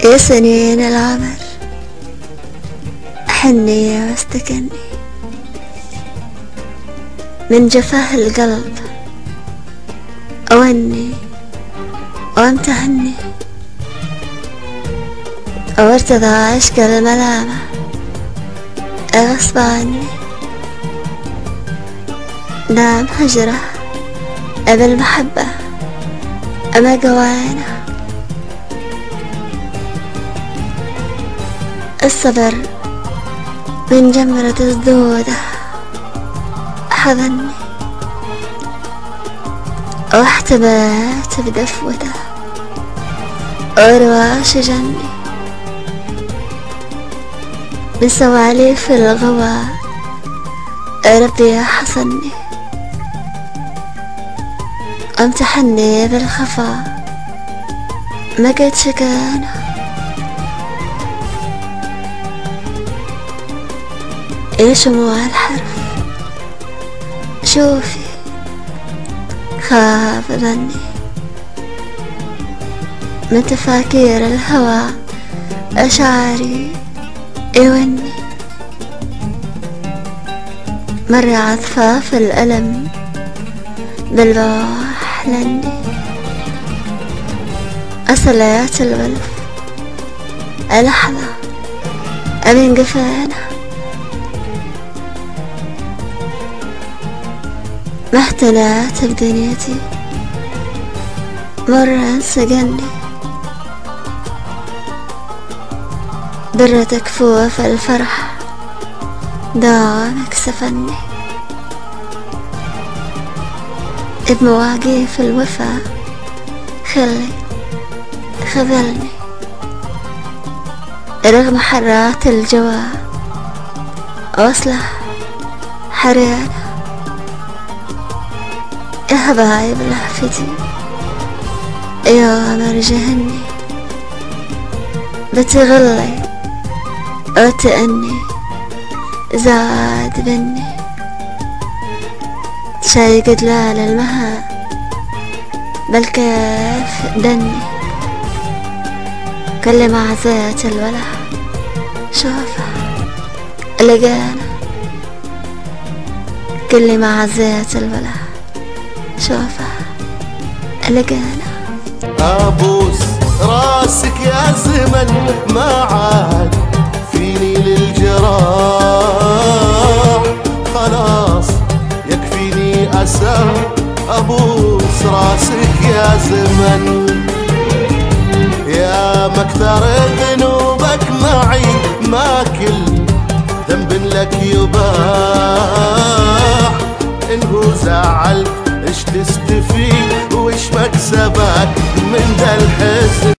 يا سنين العمر حني واستكني من جفاه القلب، أوني وامتهني وارتضى عشق الملامة غصب عني. نام هجره بالمحبة أما قوانا، الصبر من جمرة صدوده حضني واحتميت بدفوته ورواش جني من سواليف الغوى ربي حصني امتحني بالخفا ما قد شكانا. يا شموع الحرف شوفي خاب ظني من تفاكير الهوى أشعاري يوني مر عطفاف الألم بالبوح لني أصليات الولف لحظة من قفانا ما احتلت بدنيتي مرة سجني برتك فوف الفرح دامك سفني بمواقيف الوفا خذلني رغم حرات الجوى وصله حريانة. يا حبايب لهفتي يا مرجهني بتغلي وتأني زاد بني شاي قدلال المها بالكيف دني كل مع زيت الولا شوفه لقانا كل مع زيت الولا شوفه لقانا. ابوس راسك يا زمن ما عاد فيني للجراح خلاص يكفيني اسى. ابوس راسك يا زمن يا مكثر ذنوبك معي ما كل ذنب لك يباح. انه زعل ايش تستفيد وايش مكسبك من ذا الحين